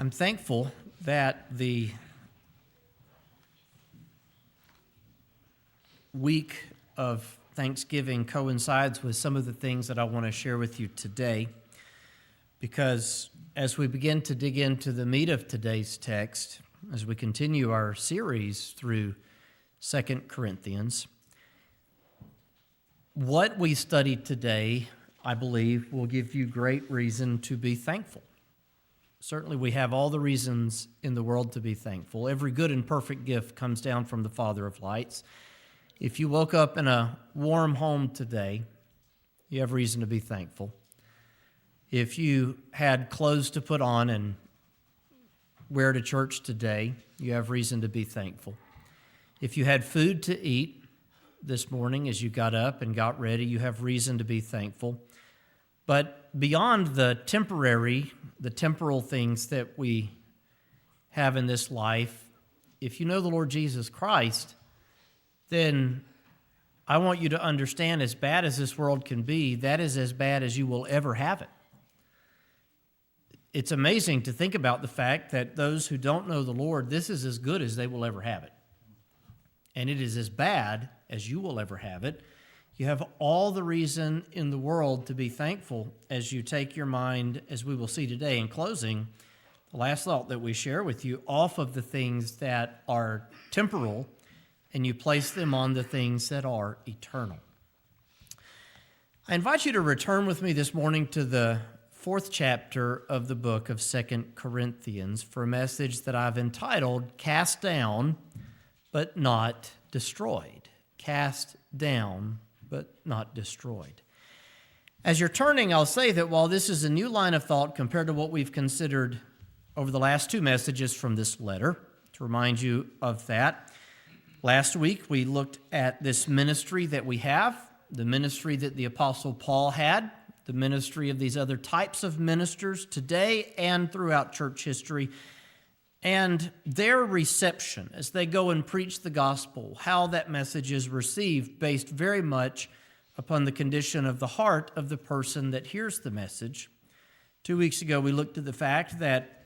I'm thankful that the week of Thanksgiving coincides with some of the things that I want to share with you today, because as we begin to dig into the meat of today's text, as we continue our series through 2 Corinthians, what we study today, I believe, will give you great reason to be thankful. Certainly, we have all the reasons in the world to be thankful. Every good and perfect gift comes down from the Father of lights. If you woke up in a warm home today, you have reason to be thankful. If you had clothes to put on and wear to church today, you have reason to be thankful. If you had food to eat this morning as you got up and got ready, you have reason to be thankful. But beyond the temporal things that we have in this life, if you know the Lord Jesus Christ, then I want you to understand, as bad as this world can be, that is as bad as you will ever have it. It's amazing to think about the fact that those who don't know the Lord, this is as good as they will ever have it. And it is as bad as you will ever have it. You have all the reason in the world to be thankful as you take your mind, as we will see today in closing, the last thought that we share with you, off of the things that are temporal, and you place them on the things that are eternal. I invite you to return with me this morning to the 4th chapter of the book of 2 Corinthians for a message that I've entitled, Cast Down, but Not Destroyed. Cast down, but not destroyed. As you're turning, I'll say that while this is a new line of thought compared to what we've considered over the last two messages from this letter, to remind you of that, last week we looked at this ministry that we have, the ministry that the Apostle Paul had, the ministry of these other types of ministers today and throughout church history, and their reception as they go and preach the gospel, how that message is received based very much upon the condition of the heart of the person that hears the message. 2 weeks ago, we looked at the fact that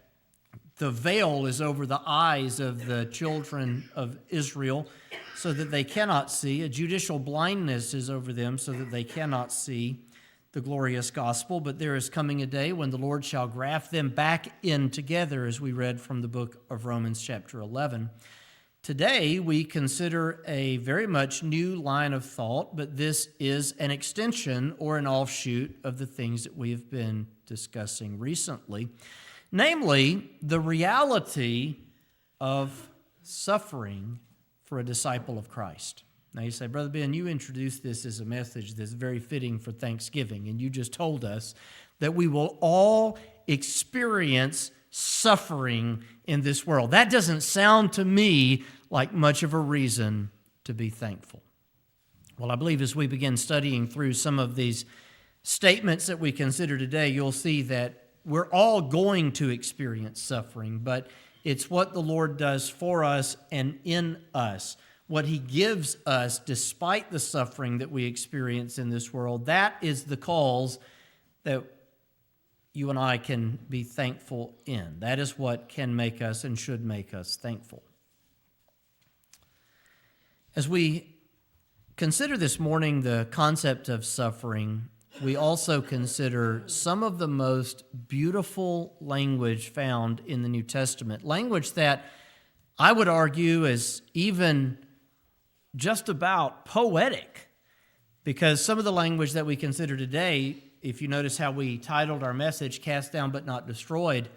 the veil is over the eyes of the children of Israel so that they cannot see. A judicial blindness is over them so that they cannot see the glorious gospel, but there is coming a day when the Lord shall graft them back in together, as we read from the book of Romans chapter 11. Today, we consider a very much new line of thought, but this is an extension or an offshoot of the things that we have been discussing recently, namely the reality of suffering for a disciple of Christ. Now you say, Brother Ben, you introduced this as a message that's very fitting for Thanksgiving, and you just told us that we will all experience suffering in this world. That doesn't sound to me like much of a reason to be thankful. Well, I believe as we begin studying through some of these statements that we consider today, you'll see that we're all going to experience suffering, but it's what the Lord does for us and in us. What he gives us despite the suffering that we experience in this world, that is the cause that you and I can be thankful in. That is what can make us and should make us thankful. As we consider this morning the concept of suffering, we also consider some of the most beautiful language found in the New Testament, language that I would argue is even just about poetic, because some of the language that we consider today, if you notice how we titled our message, Cast Down But Not Destroyed,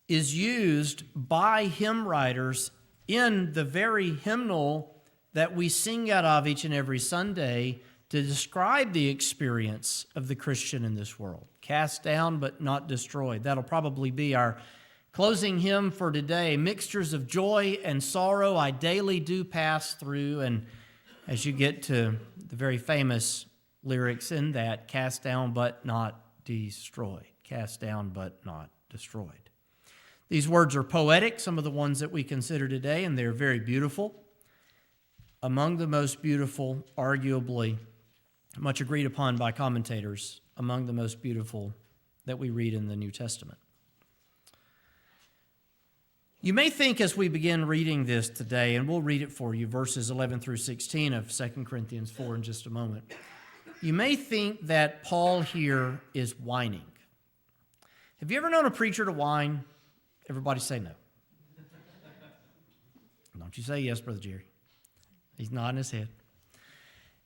is used by hymn writers in the very hymnal that we sing out of each and every Sunday to describe the experience of the Christian in this world. Cast down but not destroyed. That'll probably be our closing hymn for today. Mixtures of joy and sorrow I daily do pass through. And as you get to the very famous lyrics in that, cast down but not destroyed. Cast down but not destroyed. These words are poetic, some of the ones that we consider today, and they're very beautiful. Among the most beautiful, arguably, much agreed upon by commentators, among the most beautiful that we read in the New Testament. You may think as we begin reading this today, and we'll read it for you, verses 11 through 16 of 2 Corinthians 4 in just a moment. You may think that Paul here is whining. Have you ever known a preacher to whine? Everybody say no. Don't you say yes, Brother Jerry. He's nodding his head.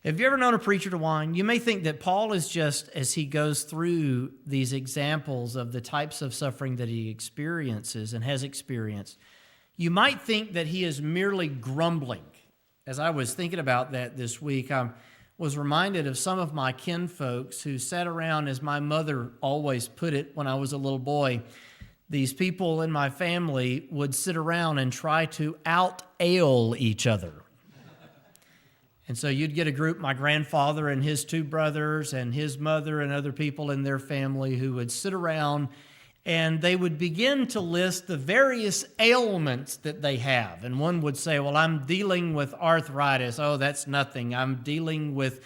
Have you ever known a preacher to whine? You may think that Paul is just, as he goes through these examples of the types of suffering that he experiences and has experienced, you might think that he is merely grumbling. As I was thinking about that this week, I was reminded of some of my kinfolks who sat around, as my mother always put it when I was a little boy. These people in my family would sit around and try to out-ale each other. And so you'd get a group, my grandfather and his two brothers and his mother and other people in their family who would sit around and they would begin to list the various ailments that they have. And one would say, well, I'm dealing with arthritis. Oh, that's nothing. I'm dealing with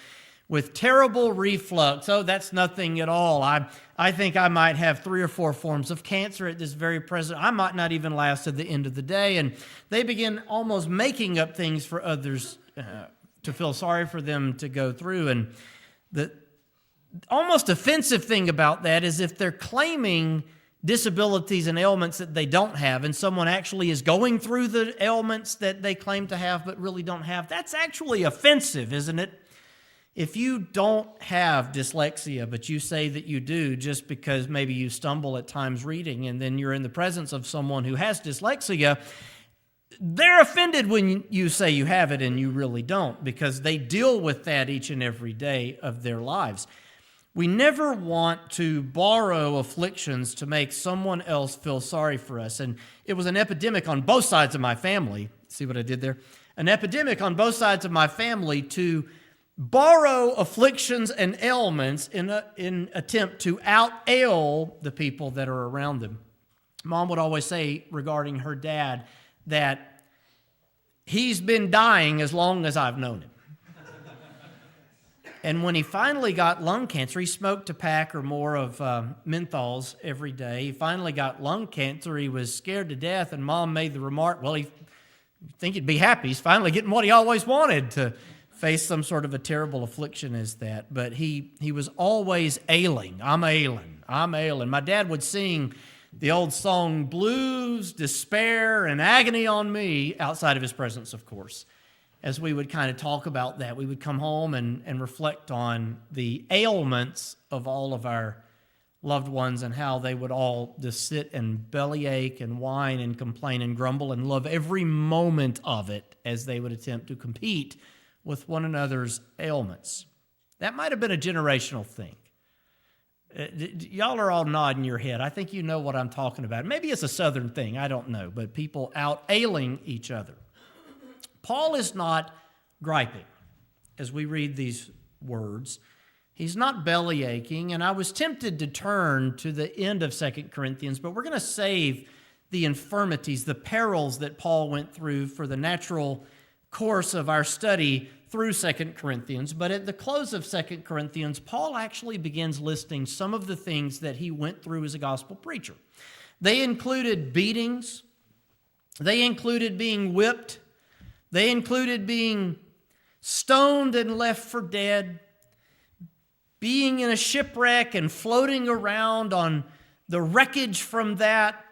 terrible reflux. Oh, that's nothing at all. I think I might have 3 or 4 forms of cancer at this very present. I might not even last to the end of the day. And they begin almost making up things for others to feel sorry for them to go through. And the almost offensive thing about that is if they're claiming disabilities and ailments that they don't have, and someone actually is going through the ailments that they claim to have but really don't have, that's actually offensive, isn't it? If you don't have dyslexia, but you say that you do just because maybe you stumble at times reading, and then you're in the presence of someone who has dyslexia, they're offended when you say you have it and you really don't, because they deal with that each and every day of their lives. We never want to borrow afflictions to make someone else feel sorry for us. And it was an epidemic on both sides of my family. See what I did there? An epidemic on both sides of my family to borrow afflictions and ailments in attempt to out-ail the people that are around them. Mom would always say regarding her dad that he's been dying as long as I've known him. And when he finally got lung cancer, he smoked a pack or more of menthols every day. He finally got lung cancer. He was scared to death, and Mom made the remark, well, you think he'd be happy. He's finally getting what he always wanted, to face some sort of a terrible affliction as that. But he was always ailing. I'm ailing. I'm ailing. My dad would sing the old song, Blues, Despair, and Agony on Me, outside of his presence, of course. As we would kind of talk about that, we would come home and reflect on the ailments of all of our loved ones and how they would all just sit and bellyache and whine and complain and grumble and love every moment of it as they would attempt to compete with one another's ailments. That might have been a generational thing. Y'all are all nodding your head. I think you know what I'm talking about. Maybe it's a southern thing, I don't know, but people out-ailing each other. Paul is not griping as we read these words. He's not bellyaching, and I was tempted to turn to the end of 2 Corinthians, but we're going to save the infirmities, the perils that Paul went through for the natural course of our study through 2 Corinthians. But at the close of 2 Corinthians, Paul actually begins listing some of the things that he went through as a gospel preacher. They included beatings. They included being whipped. They included being stoned and left for dead, being in a shipwreck and floating around on the wreckage from that,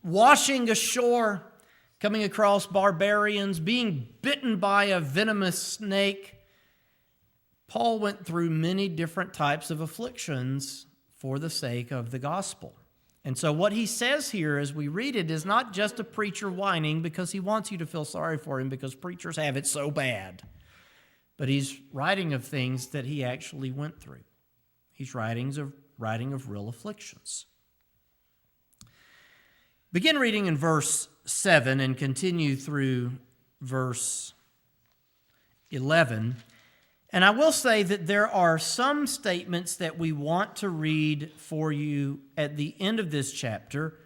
washing ashore, coming across barbarians, being bitten by a venomous snake. Paul went through many different types of afflictions for the sake of the gospel. And so what he says here as we read it is not just a preacher whining because he wants you to feel sorry for him because preachers have it so bad. But he's writing of things that he actually went through. He's writing of real afflictions. Begin reading in verse 7 and continue through verse 11. And I will say that there are some statements that we want to read for you at the end of this chapter,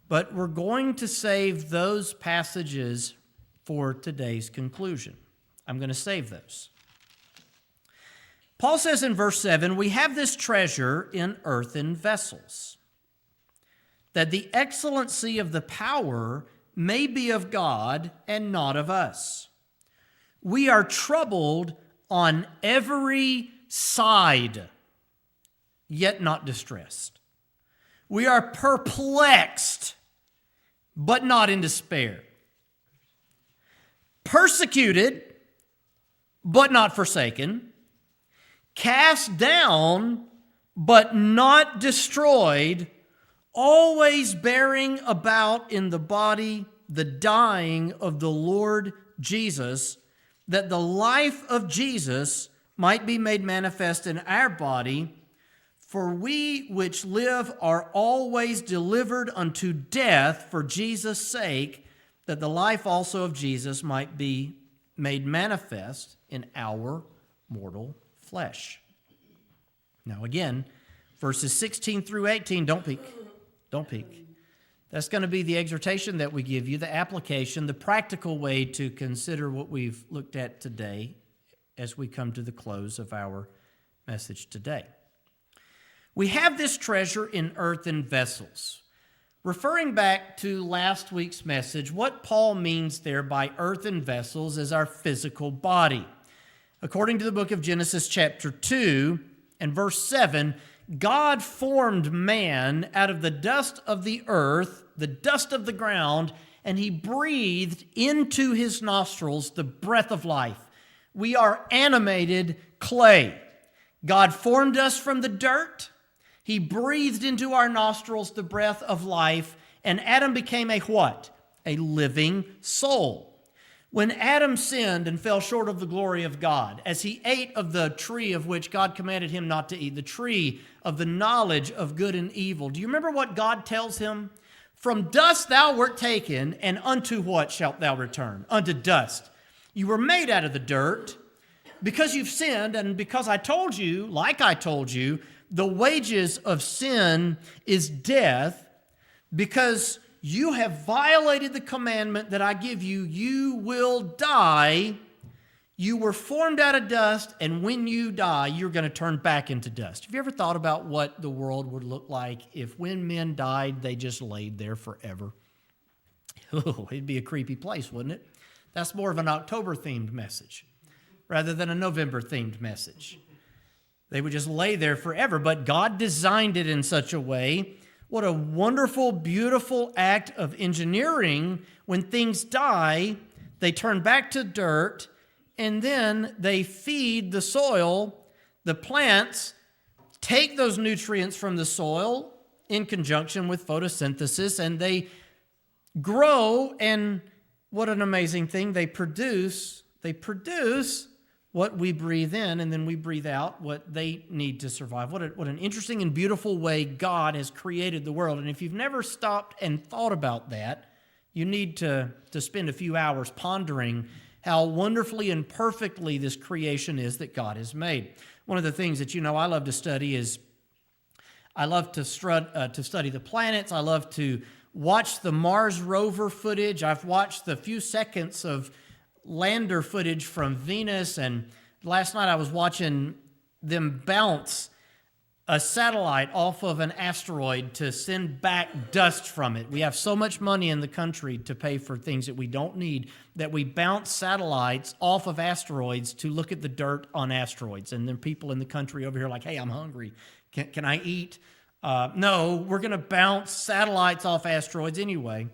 but we're going to save those passages for today's conclusion. I'm going to save those. Paul says in verse 7, we have this treasure in earthen vessels, that the excellency of the power may be of God and not of us. We are troubled on every side, yet not distressed. We are perplexed, but not in despair. Persecuted, but not forsaken. Cast down, but not destroyed. Always bearing about in the body the dying of the Lord Jesus, that the life of Jesus might be made manifest in our body. For we which live are always delivered unto death for Jesus' sake, that the life also of Jesus might be made manifest in our mortal flesh. Now again, verses 16 through 18, don't peek. Don't peek. That's going to be the exhortation that we give you, the application, the practical way to consider what we've looked at today as we come to the close of our message today. We have this treasure in earthen vessels. Referring back to last week's message, what Paul means there by earthen vessels is our physical body. According to the book of Genesis chapter 2 and verse 7, God formed man out of the dust of the earth, the dust of the ground, and he breathed into his nostrils the breath of life. We are animated clay. God formed us from the dirt. He breathed into our nostrils the breath of life, and Adam became a what? A living soul. When Adam sinned and fell short of the glory of God, as he ate of the tree of which God commanded him not to eat, the tree of the knowledge of good and evil, do you remember what God tells him? From dust thou wert taken, and unto what shalt thou return? Unto dust. You were made out of the dirt because you've sinned, and because I told you, like I told you, the wages of sin is death. Because you have violated the commandment that I give you, you will die. You were formed out of dust, and when you die, you're going to turn back into dust. Have you ever thought about what the world would look like if when men died, they just laid there forever? Oh, it'd be a creepy place, wouldn't it? That's more of an October-themed message rather than a November-themed message. They would just lay there forever, but God designed it in such a way. What a wonderful, beautiful act of engineering. When things die, they turn back to dirt, and then they feed the soil. The plants take those nutrients from the soil in conjunction with photosynthesis, and they grow, and what an amazing thing. They produce what we breathe in, and then we breathe out what they need to survive. What an interesting and beautiful way God has created the world. And if you've never stopped and thought about that, you need to spend a few hours pondering how wonderfully and perfectly this creation is that God has made. One of the things that I love to study is I love to study the planets. I love to watch the Mars rover footage. I've watched the few seconds of lander footage from Venus, and last night I was watching them bounce a satellite off of an asteroid to send back dust from it. We have so much money in the country to pay for things that we don't need that we bounce satellites off of asteroids to look at the dirt on asteroids. And then people in the country over here are like, hey, I'm hungry. Can I eat? No, we're going to bounce satellites off asteroids anyway.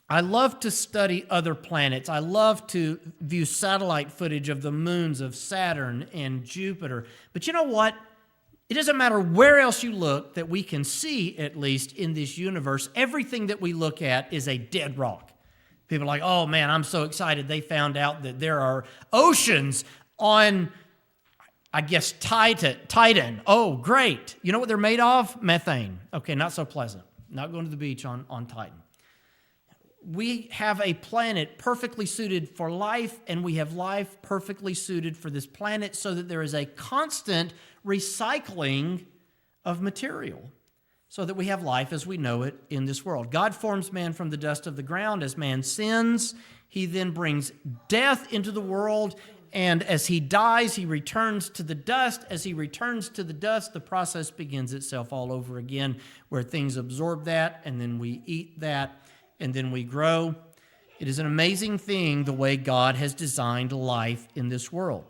I love to study other planets. I love to view satellite footage of the moons of Saturn and Jupiter. But you know what? It doesn't matter where else you look that we can see, at least in this universe, everything that we look at is a dead rock. People are like, oh man, I'm so excited. They found out that there are oceans on, I guess, Titan. Oh, great. You know what they're made of? Methane. Okay, not so pleasant. Not going to the beach on Titan. We have a planet perfectly suited for life, and we have life perfectly suited for this planet so that there is a constant recycling of material so that we have life as we know it in this world. God forms man from the dust of the ground. As man sins, he then brings death into the world, And as he dies, he returns to the dust. As he returns to the dust, the process begins itself all over again, where things absorb that, and then we eat that, and then we grow. It is an amazing thing the way God has designed life in this world.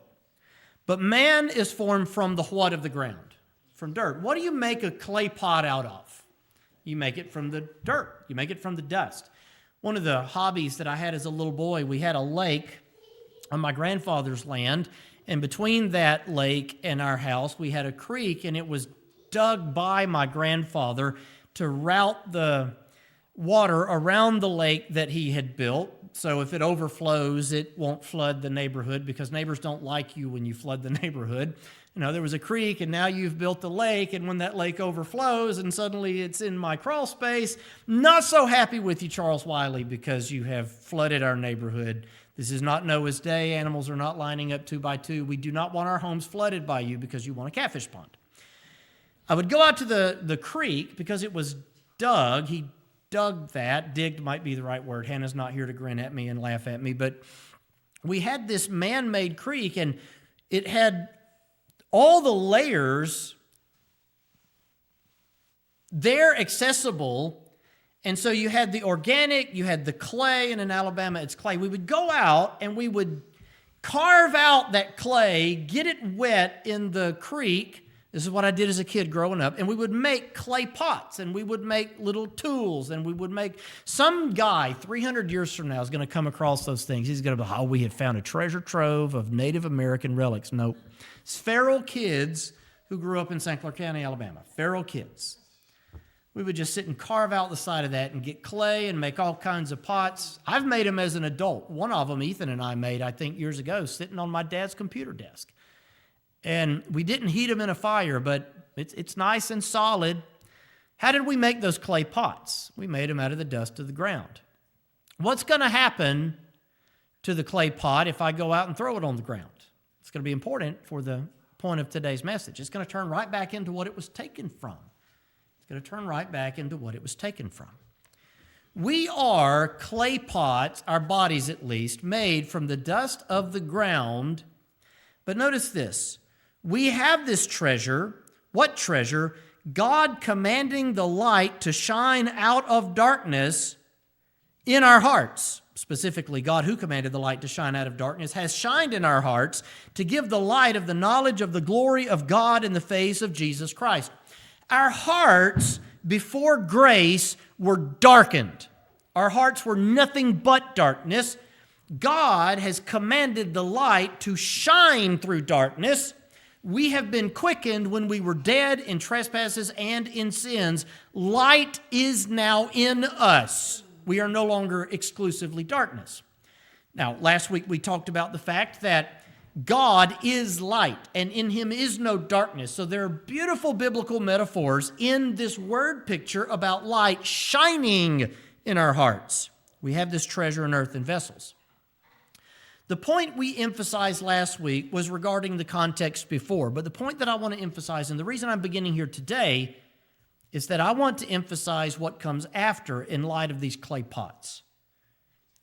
But man is formed from the what of the ground? From dirt. What do you make a clay pot out of? You make it from the dirt. You make it from the dust. One of the hobbies that I had as a little boy, we had a lake on my grandfather's land, and between that lake and our house, we had a creek, and it was dug by my grandfather to route the water around the lake that he had built. So if it overflows, it won't flood the neighborhood, because neighbors don't like you when you flood the neighborhood. You know, there was a creek, and now you've built the lake, and when that lake overflows and suddenly it's in my crawl space, not so happy with you, Charles Wiley, because you have flooded our neighborhood. This is not Noah's day. Animals are not lining up 2 by 2. We do not want our homes flooded by you because you want a catfish pond. I would go out to the creek because it was dug. He dug that. Digged might be the right word. Hannah's not here to grin at me and laugh at me. But we had this man-made creek, and it had all the layers there accessible. And so you had the organic, you had the clay, and in Alabama it's clay. We would go out and we would carve out that clay, get it wet in the creek. This is what I did as a kid growing up. And we would make clay pots, and we would make little tools, and we would make... Some guy 300 years from now is going to come across those things. He's going to be, oh, we have found a treasure trove of Native American relics. Nope. It's feral kids who grew up in St. Clair County, Alabama. Feral kids. We would just sit and carve out the side of that and get clay and make all kinds of pots. I've made them as an adult. One of them, Ethan and I made, I think, years ago, sitting on my dad's computer desk. And we didn't heat them in a fire, but it's nice and solid. How did we make those clay pots? We made them out of the dust of the ground. What's going to happen to the clay pot if I go out and throw it on the ground? It's going to be important for the point of today's message. It's going to turn right back into what it was taken from. Going to turn right back into what it was taken from. We are clay pots, our bodies at least, made from the dust of the ground. But notice this. We have this treasure. What treasure? God commanding the light to shine out of darkness in our hearts. Specifically, God, who commanded the light to shine out of darkness, has shined in our hearts to give the light of the knowledge of the glory of God in the face of Jesus Christ. Our hearts before grace were darkened. Our hearts were nothing but darkness. God has commanded the light to shine through darkness. We have been quickened when we were dead in trespasses and in sins. Light is now in us. We are no longer exclusively darkness. Now, last week we talked about the fact that God is light, and in him is no darkness. So there are beautiful biblical metaphors in this word picture about light shining in our hearts. We have this treasure in earthen vessels. The point we emphasized last week was regarding the context before, but the point that I want to emphasize, and the reason I'm beginning here today, is that I want to emphasize what comes after in light of these clay pots.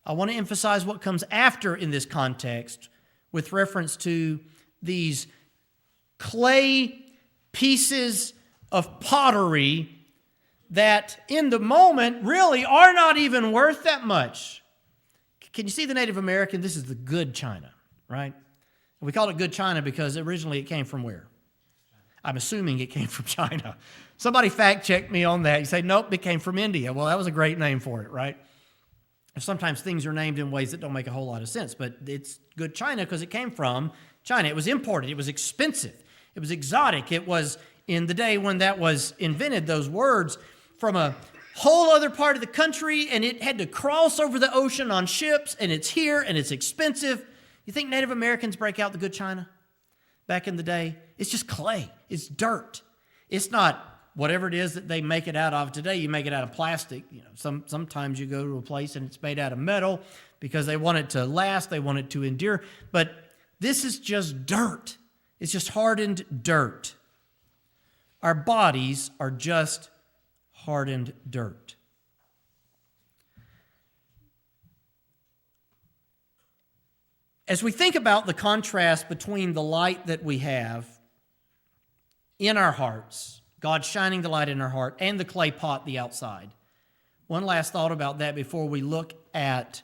I want to emphasize what comes after in this context with reference to these clay pieces of pottery that in the moment really are not even worth that much. Can you see the Native American? This is the good china, right? We call it good china because originally it came from where? I'm assuming it came from China. Somebody fact checked me on that. You say, nope, it came from India. Well, that was a great name for it, right? Sometimes things are named in ways that don't make a whole lot of sense, but it's good china because it came from China. It was imported. It was expensive. It was exotic. It was, in the day when that was invented, those words, from a whole other part of the country, and it had to cross over the ocean on ships, and it's here, and it's expensive. You think Native Americans break out the good china back in the day? It's just clay. It's dirt. It's not whatever it is that they make it out of today. You make it out of plastic. You know, sometimes you go to a place and it's made out of metal because they want it to last, they want it to endure. But this is just dirt. It's just hardened dirt. Our bodies are just hardened dirt. As we think about the contrast between the light that we have in our hearts, God shining the light in our heart, and the clay pot, the outside, one last thought about that before we look at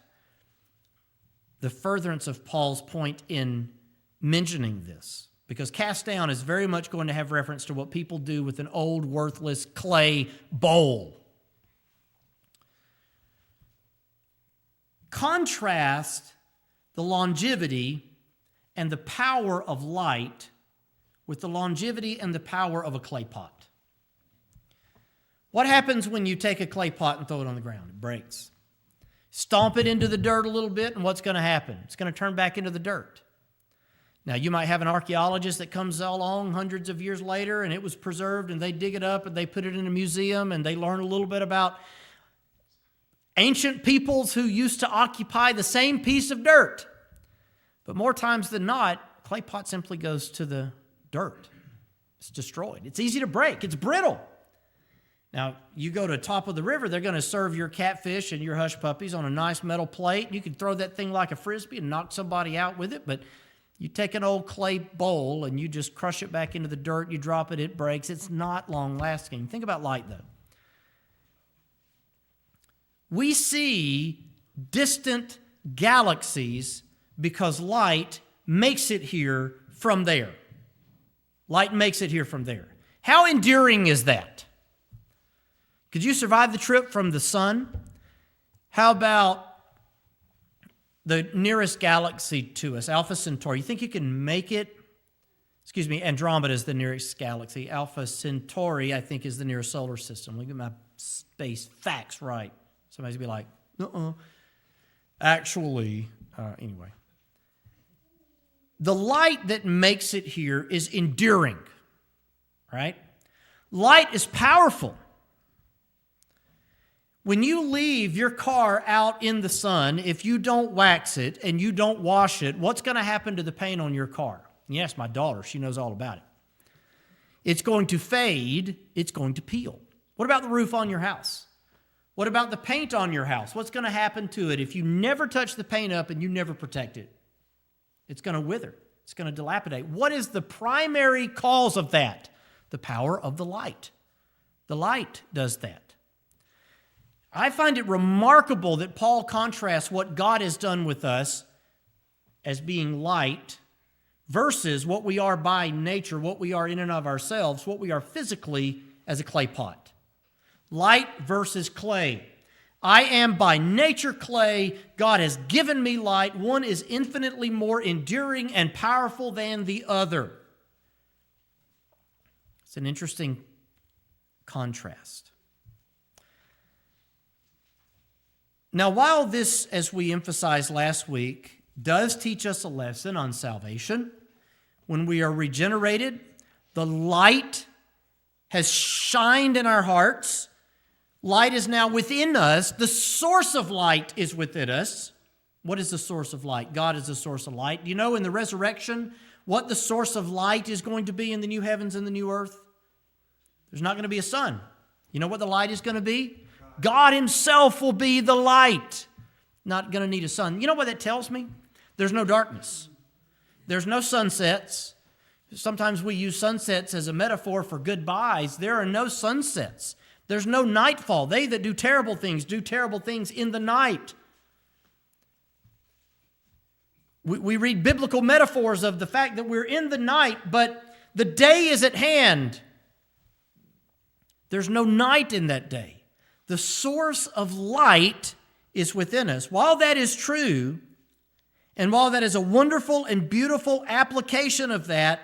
the furtherance of Paul's point in mentioning this. Because cast down is very much going to have reference to what people do with an old, worthless clay bowl. Contrast the longevity and the power of light with the longevity and the power of a clay pot. What happens when you take a clay pot and throw it on the ground? It breaks. Stomp it into the dirt a little bit, and what's going to happen? It's going to turn back into the dirt. Now, you might have an archaeologist that comes along hundreds of years later, and it was preserved, and they dig it up, and they put it in a museum, and they learn a little bit about ancient peoples who used to occupy the same piece of dirt. But more times than not, clay pot simply goes to the dirt. It's destroyed. It's easy to break. It's brittle. Now, you go to the top of the river, they're going to serve your catfish and your hush puppies on a nice metal plate. You can throw that thing like a frisbee and knock somebody out with it, but you take an old clay bowl and you just crush it back into the dirt, you drop it, it breaks. It's not long-lasting. Think about light, though. We see distant galaxies because light makes it here from there. Light makes it here from there. How enduring is that? Could you survive the trip from the sun? How about the nearest galaxy to us, Alpha Centauri? You think you can make it? Andromeda is the nearest galaxy. Alpha Centauri, I think, is the nearest solar system. Let me get my space facts right. Somebody's be like, Actually, anyway. The light that makes it here is enduring, right? Light is powerful. When you leave your car out in the sun, if you don't wax it and you don't wash it, what's going to happen to the paint on your car? Yes, my daughter, she knows all about it. It's going to fade. It's going to peel. What about the roof on your house? What about the paint on your house? What's going to happen to it if you never touch the paint up and you never protect it? It's going to wither. It's going to dilapidate. What is the primary cause of that? The power of the light. The light does that. I find it remarkable that Paul contrasts what God has done with us as being light versus what we are by nature, what we are in and of ourselves, what we are physically as a clay pot. Light versus clay. I am by nature clay. God has given me light. One is infinitely more enduring and powerful than the other. It's an interesting contrast. Now, while this, as we emphasized last week, does teach us a lesson on salvation, when we are regenerated, the light has shined in our hearts. Light is now within us. The source of light is within us. What is the source of light? God is the source of light. Do you know in the resurrection what the source of light is going to be in the new heavens and the new earth? There's not going to be a sun. You know what the light is going to be? God himself will be the light. Not going to need a sun. You know what that tells me? There's no darkness. There's no sunsets. Sometimes we use sunsets as a metaphor for goodbyes. There are no sunsets. There's no nightfall. They that do terrible things in the night. We read biblical metaphors of the fact that we're in the night, but the day is at hand. There's no night in that day. The source of light is within us. While that is true, and while that is a wonderful and beautiful application of that,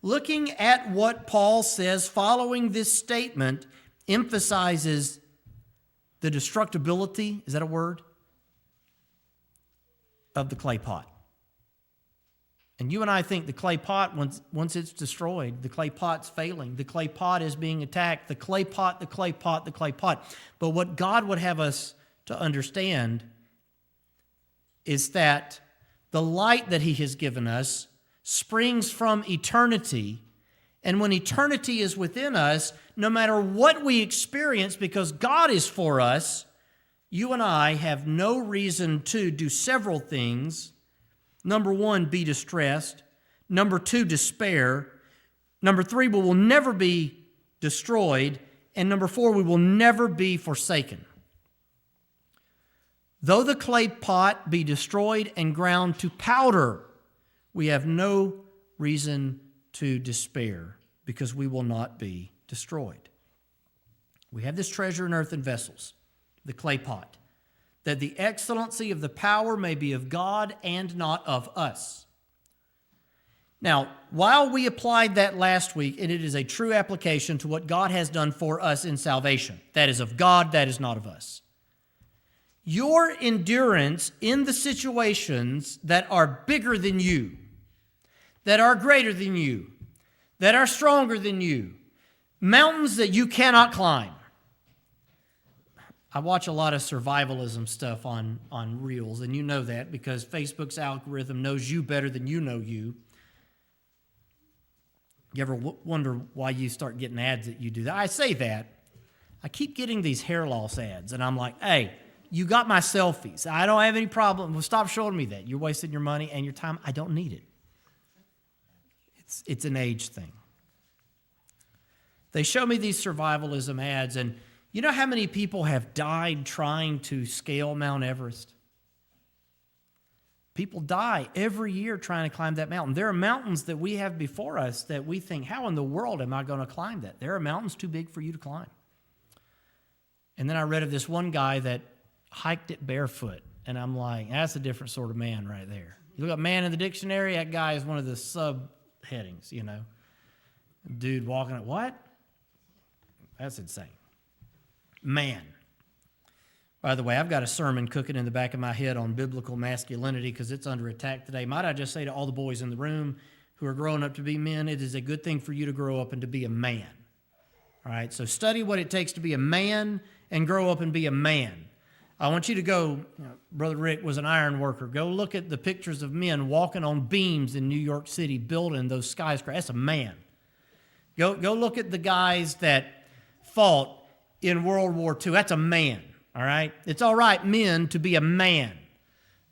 looking at what Paul says following this statement emphasizes the destructibility, is that a word? Of the clay pot. And you and I think the clay pot, once it's destroyed, the clay pot's failing. The clay pot is being attacked. The clay pot, the clay pot, the clay pot. But what God would have us to understand is that the light that he has given us springs from eternity. And when eternity is within us, no matter what we experience, because God is for us, you and I have no reason to do several things Number 1, be distressed. Number 2, despair. Number 3, we will never be destroyed. And number 4, we will never be forsaken. Though the clay pot be destroyed and ground to powder, we have no reason to despair because we will not be destroyed. We have this treasure in earthen vessels, the clay pot, that the excellency of the power may be of God and not of us. Now, while we applied that last week, and it is a true application to what God has done for us in salvation, that is of God, that is not of us. Your endurance in the situations that are bigger than you, that are greater than you, that are stronger than you, mountains that you cannot climb. I watch a lot of survivalism stuff on Reels, and you know that because Facebook's algorithm knows you better than you know you. You ever wonder why you start getting ads that you do that? I say that. I keep getting these hair loss ads, and I'm like, hey, you got my selfies. I don't have any problem. Well, stop showing me that. You're wasting your money and your time. I don't need it. It's an age thing. They show me these survivalism ads, and you know how many people have died trying to scale Mount Everest? People die every year trying to climb that mountain. There are mountains that we have before us that we think, how in the world am I going to climb that? There are mountains too big for you to climb. And then I read of this one guy that hiked it barefoot, and I'm like, that's a different sort of man right there. You look up man in the dictionary, that guy is one of the subheadings, you know. Dude walking at what? That's insane. Man. By the way, I've got a sermon cooking in the back of my head on biblical masculinity because it's under attack today. Might I just say to all the boys in the room who are growing up to be men, it is a good thing for you to grow up and to be a man. All right, so study what it takes to be a man and grow up and be a man. I want you to go, Brother Rick was an iron worker. Go look at the pictures of men walking on beams in New York City building those skyscrapers. That's a man. Go look at the guys that fought in World War II. That's a man, all right? It's all right, men, to be a man.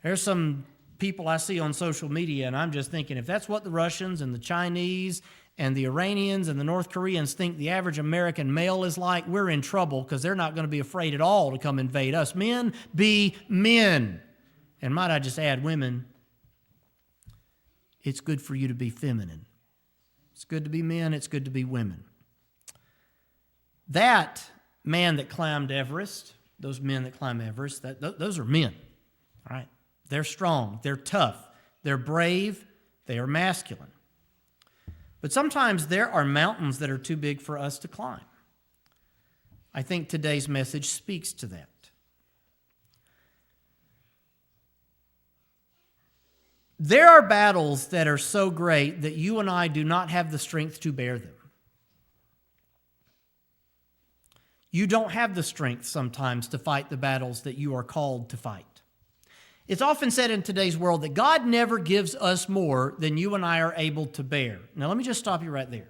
There's some people I see on social media, and I'm just thinking, if that's what the Russians and the Chinese and the Iranians and the North Koreans think the average American male is like, we're in trouble because they're not going to be afraid at all to come invade us. Men, be men. And might I just add, women, it's good for you to be feminine. It's good to be men, it's good to be women. That man that climbed Everest, those men that climb Everest, those are men, all right? They're strong, they're tough, they're brave, they are masculine. But sometimes there are mountains that are too big for us to climb. I think today's message speaks to that. There are battles that are so great that you and I do not have the strength to bear them. You don't have the strength sometimes to fight the battles that you are called to fight. It's often said in today's world that God never gives us more than you and I are able to bear. Now, let me just stop you right there.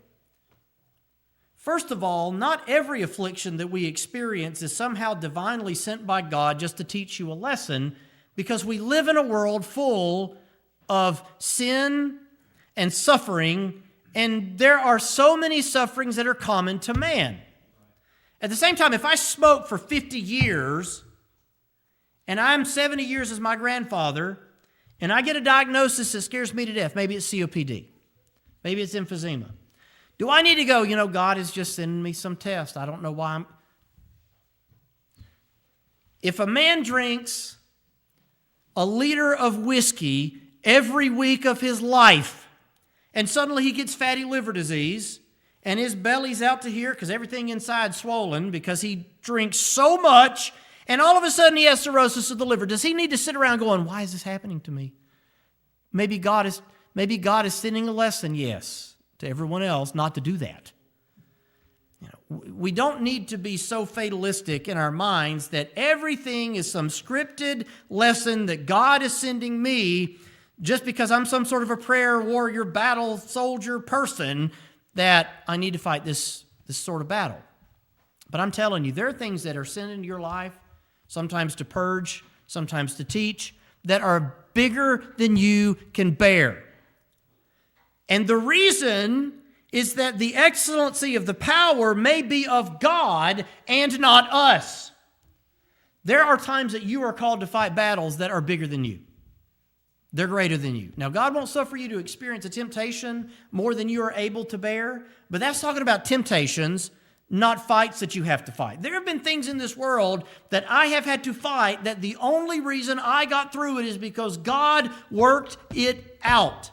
First of all, not every affliction that we experience is somehow divinely sent by God just to teach you a lesson, because we live in a world full of sin and suffering, and there are so many sufferings that are common to man. At the same time, if I smoke for 50 years, and I'm 70 years as my grandfather, and I get a diagnosis that scares me to death, maybe it's COPD, maybe it's emphysema, do I need to go, God is just sending me some test, I don't know why I'm... If a man drinks a liter of whiskey every week of his life, and suddenly he gets fatty liver disease, and his belly's out to here because everything inside's swollen because he drinks so much, and all of a sudden he has cirrhosis of the liver. Does he need to sit around going, why is this happening to me? Maybe God is sending a lesson, yes, to everyone else not to do that. We don't need to be so fatalistic in our minds that everything is some scripted lesson that God is sending me just because I'm some sort of a prayer warrior, battle soldier person that I need to fight this sort of battle. But I'm telling you, there are things that are sent into your life, sometimes to purge, sometimes to teach, that are bigger than you can bear. And the reason is that the excellency of the power may be of God and not us. There are times that you are called to fight battles that are bigger than you. They're greater than you. Now, God won't suffer you to experience a temptation more than you are able to bear, but that's talking about temptations, not fights that you have to fight. There have been things in this world that I have had to fight that the only reason I got through it is because God worked it out.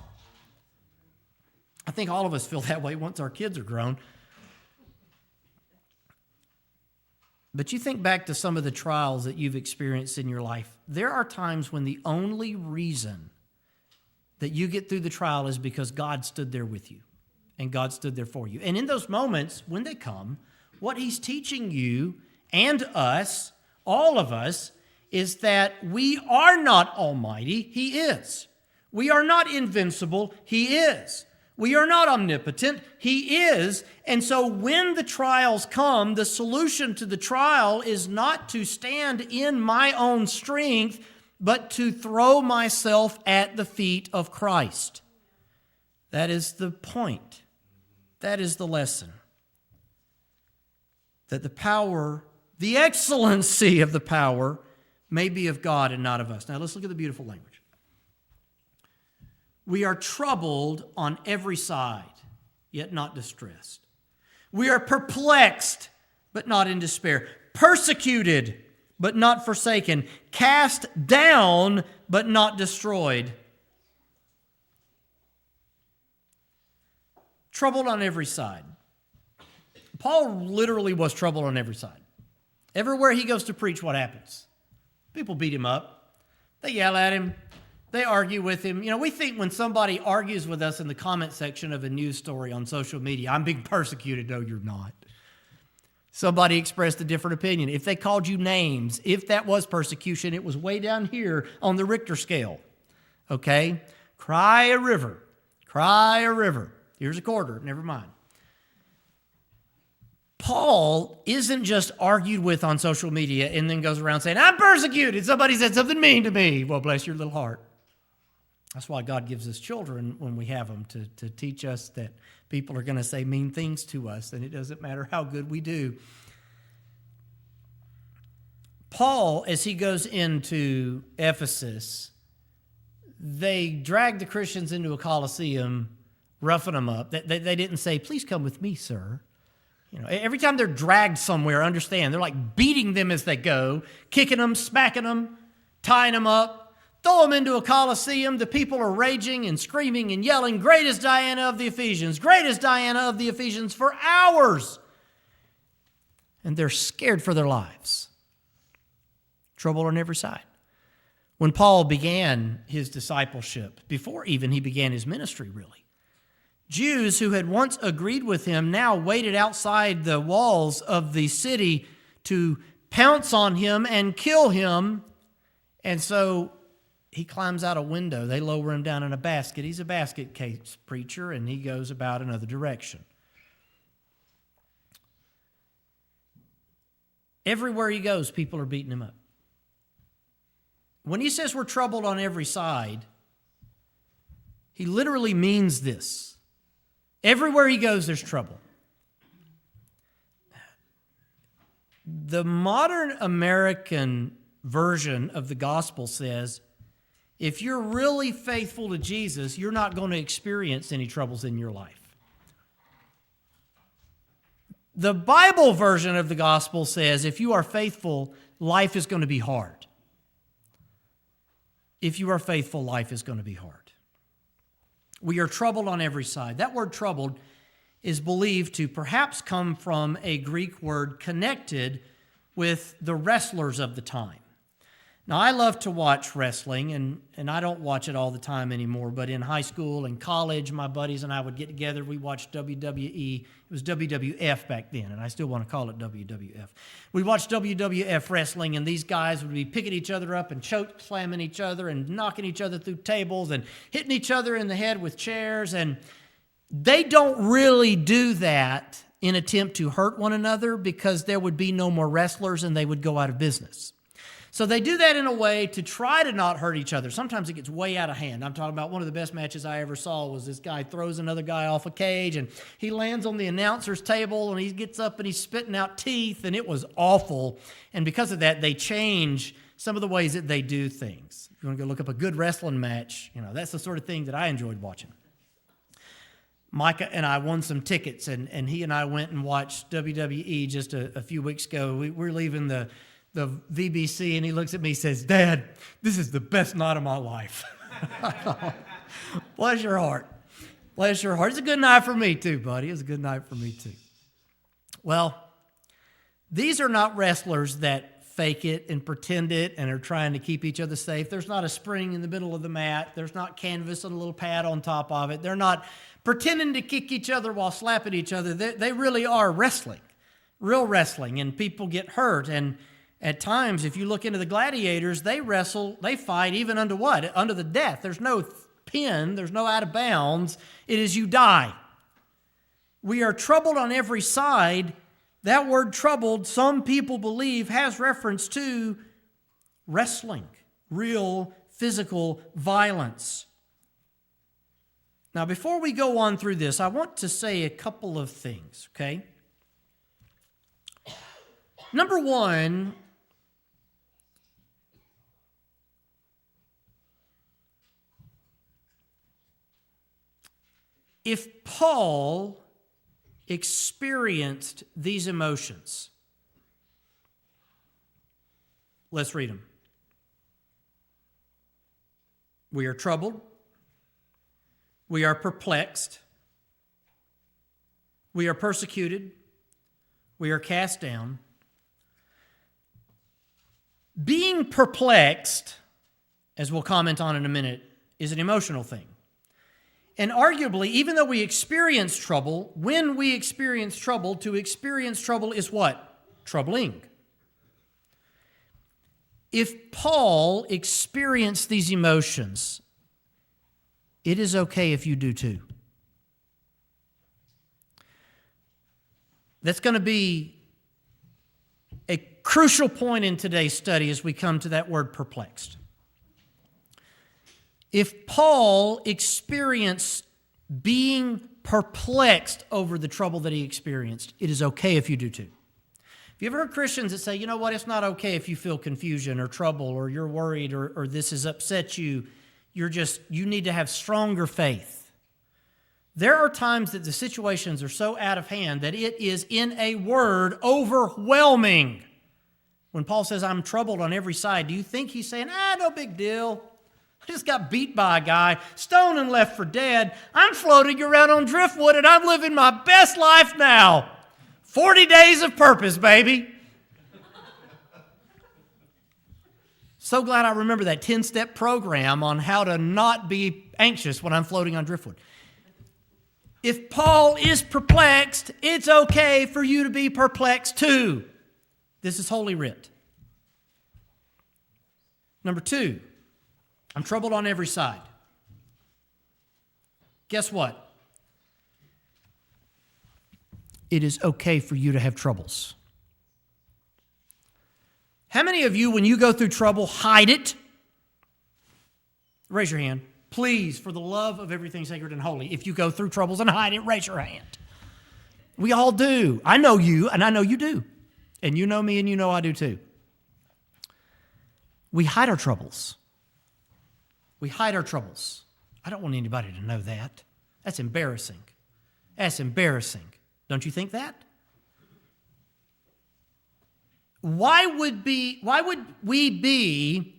I think all of us feel that way once our kids are grown. But you think back to some of the trials that you've experienced in your life. There are times when the only reason that you get through the trial is because God stood there with you and God stood there for you. And in those moments, when they come, what He's teaching you and us, all of us, is that we are not almighty. He is. We are not invincible. He is. We are not omnipotent. He is. And so when the trials come, the solution to the trial is not to stand in my own strength, but to throw myself at the feet of Christ. That is the point. That is the lesson. That the power, the excellency of the power, may be of God and not of us. Now let's look at the beautiful language. We are troubled on every side, yet not distressed. We are perplexed, but not in despair. Persecuted, but not forsaken. Cast down, but not destroyed. Troubled on every side. Paul literally was troubled on every side. Everywhere he goes to preach, what happens? People beat him up. They yell at him. They argue with him. You know, we think when somebody argues with us in the comment section of a news story on social media, I'm being persecuted. No, you're not. Somebody expressed a different opinion. If they called you names, if that was persecution, it was way down here on the Richter scale. Okay? Cry a river. Cry a river. Here's a quarter. Never mind. Paul isn't just argued with on social media and then goes around saying, I'm persecuted. Somebody said something mean to me. Well, bless your little heart. That's why God gives us children when we have them, to teach us that people are going to say mean things to us, and it doesn't matter how good we do. Paul, as he goes into Ephesus, they drag the Christians into a Colosseum, roughing them up. They didn't say, please come with me, sir. You know, every time they're dragged somewhere, understand, they're like beating them as they go, kicking them, smacking them, tying them up. Throw them into a Colosseum. The people are raging and screaming and yelling, great is Diana of the Ephesians, great is Diana of the Ephesians, for hours. And they're scared for their lives. Trouble on every side. When Paul began his discipleship, before even he began his ministry, really, Jews who had once agreed with him now waited outside the walls of the city to pounce on him and kill him. And so he climbs out a window. They lower him down in a basket. He's a basket case preacher, and he goes about another direction. Everywhere he goes, people are beating him up. When he says we're troubled on every side, he literally means this. Everywhere he goes, there's trouble. The modern American version of the gospel says, if you're really faithful to Jesus, you're not going to experience any troubles in your life. The Bible version of the gospel says, if you are faithful, life is going to be hard. If you are faithful, life is going to be hard. We are troubled on every side. That word troubled is believed to perhaps come from a Greek word connected with the wrestlers of the time. Now, I love to watch wrestling, and I don't watch it all the time anymore, but in high school and college, my buddies and I would get together. We watched WWE. It was WWF back then, and I still want to call it WWF. We watched WWF wrestling, and these guys would be picking each other up and choke slamming each other and knocking each other through tables and hitting each other in the head with chairs. And they don't really do that in attempt to hurt one another because there would be no more wrestlers and they would go out of business. So they do that in a way to try to not hurt each other. Sometimes it gets way out of hand. I'm talking about one of the best matches I ever saw was this guy throws another guy off a cage, and he lands on the announcer's table, and he gets up and he's spitting out teeth, and it was awful. And because of that, they change some of the ways that they do things. If you want to go look up a good wrestling match, that's the sort of thing that I enjoyed watching. Micah and I won some tickets, and he and I went and watched WWE just a few weeks ago. We're leaving the VBC, and he looks at me and says, "Dad, this is the best night of my life." Bless your heart. Bless your heart. It's a good night for me too, buddy. It's a good night for me too. Well, these are not wrestlers that fake it and pretend it and are trying to keep each other safe. There's not a spring in the middle of the mat. There's not canvas and a little pad on top of it. They're not pretending to kick each other while slapping each other. They really are wrestling, real wrestling, and people get hurt. And at times, if you look into the gladiators, they fight even unto what? Unto the death. There's no pin, there's no out of bounds. It is you die. We are troubled on every side. That word troubled, some people believe, has reference to wrestling, real physical violence. Now, before we go on through this, I want to say a couple of things, okay? Number one, if Paul experienced these emotions, let's read them. We are troubled. We are perplexed. We are persecuted. We are cast down. Being perplexed, as we'll comment on in a minute, is an emotional thing. And arguably, even though we experience trouble, when we experience trouble, to experience trouble is what? Troubling. If Paul experienced these emotions, it is okay if you do too. That's going to be a crucial point in today's study as we come to that word perplexed. If Paul experienced being perplexed over the trouble that he experienced, it is okay if you do too. Have you ever heard Christians that say, you know what, it's not okay if you feel confusion or trouble or you're worried or this has upset you. You need to have stronger faith. There are times that the situations are so out of hand that it is, in a word, overwhelming. When Paul says, I'm troubled on every side, do you think he's saying, no big deal? I just got beat by a guy, stoned and left for dead. I'm floating around on driftwood and I'm living my best life now. 40 days of purpose, baby. So glad I remember that 10-step program on how to not be anxious when I'm floating on driftwood. If Paul is perplexed, it's okay for you to be perplexed too. This is Holy Writ. Number two, I'm troubled on every side. Guess what? It is okay for you to have troubles. How many of you, when you go through trouble, hide it? Raise your hand. Please, for the love of everything sacred and holy, if you go through troubles and hide it, raise your hand. We all do. I know you, and I know you do. And you know me, and you know I do too. We hide our troubles. We hide our troubles. I don't want anybody to know that. That's embarrassing. That's embarrassing. Don't you think that? Why would we be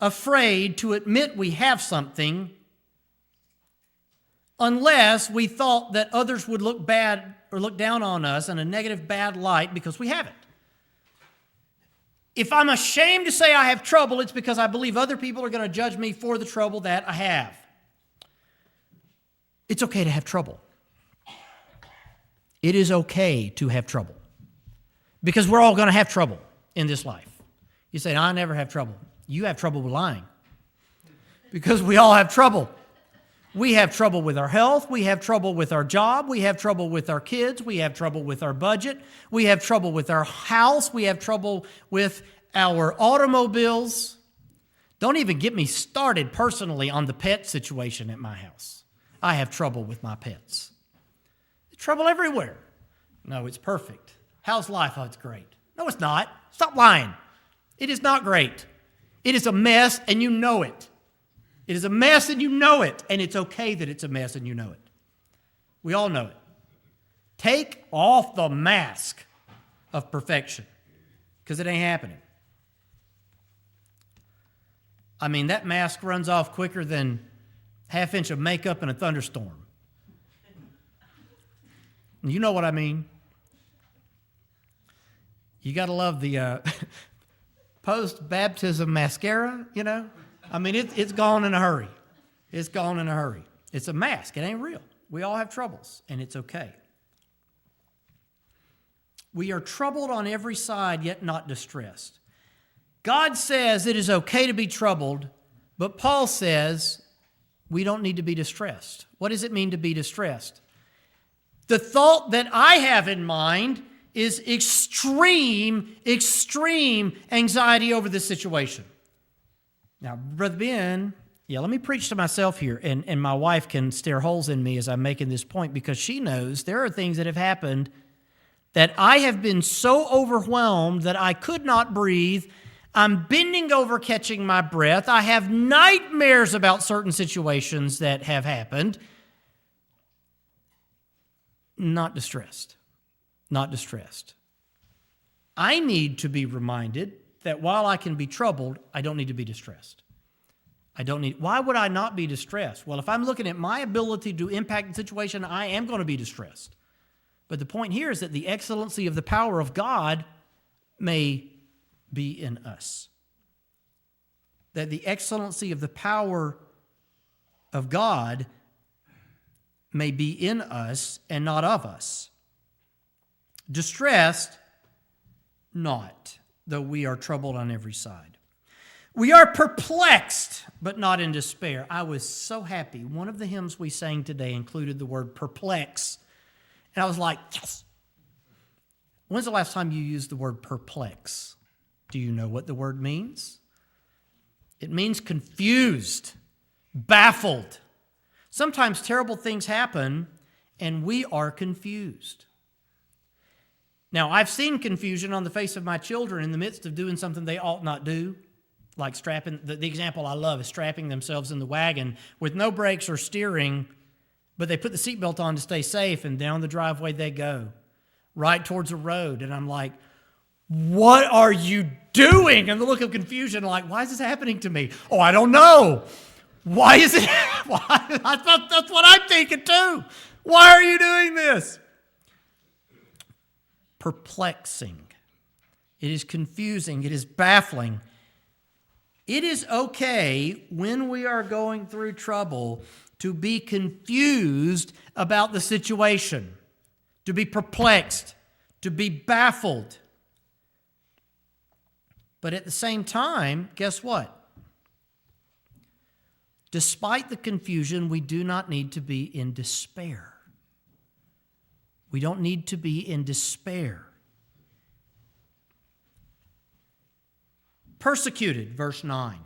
afraid to admit we have something unless we thought that others would look bad or look down on us in a negative, bad light because we have it? If I'm ashamed to say I have trouble, it's because I believe other people are going to judge me for the trouble that I have. It's okay to have trouble. It is okay to have trouble. Because we're all going to have trouble in this life. You say, I never have trouble. You have trouble with lying. Because we all have trouble. We have trouble with our health. We have trouble with our job. We have trouble with our kids. We have trouble with our budget. We have trouble with our house. We have trouble with our automobiles. Don't even get me started personally on the pet situation at my house. I have trouble with my pets. Trouble everywhere. No, it's perfect. How's life? Oh, it's great. No, it's not. Stop lying. It is not great. It is a mess, and you know it. It is a mess, and you know it. And it's okay that it's a mess, and you know it. We all know it. Take off the mask of perfection, because it ain't happening. I mean, that mask runs off quicker than half inch of makeup in a thunderstorm. You know what I mean? You got to love the post-baptism mascara, you know? I mean, it's gone in a hurry. It's gone in a hurry. It's a mask. It ain't real. We all have troubles, and it's okay. We are troubled on every side, yet not distressed. God says it is okay to be troubled, but Paul says we don't need to be distressed. What does it mean to be distressed? The thought that I have in mind is extreme anxiety over this situation. Now, Brother Ben, let me preach to myself here, and my wife can stare holes in me as I'm making this point, because she knows there are things that have happened that I have been so overwhelmed that I could not breathe. I'm bending over catching my breath. I have nightmares about certain situations that have happened. Not distressed. Not distressed. I need to be reminded that while I can be troubled, I don't need to be distressed. Why would I not be distressed? Well, if I'm looking at my ability to impact the situation, I am going to be distressed. But the point here is that the excellency of the power of God may be in us. That the excellency of the power of God may be in us and not of us. Distressed, not, though we are troubled on every side. We are perplexed, but not in despair. I was so happy. One of the hymns we sang today included the word perplex. And I was like, yes. When's the last time you used the word perplex? Do you know what the word means? It means confused, baffled. Sometimes terrible things happen and we are confused. Now, I've seen confusion on the face of my children in the midst of doing something they ought not do, like strapping, the example I love is strapping themselves in the wagon with no brakes or steering, but they put the seatbelt on to stay safe, and down the driveway they go, right towards a road. And I'm like, what are you doing? And the look of confusion, like, why is this happening to me? Oh, I don't know. Why is it? I thought that's what I'm thinking too. Why are you doing this? Perplexing. It is confusing. It is baffling. It is okay when we are going through trouble to be confused about the situation, to be perplexed, to be baffled. But at the same time, guess what? Despite the confusion, we do not need to be in despair. We don't need to be in despair. Persecuted, verse 9.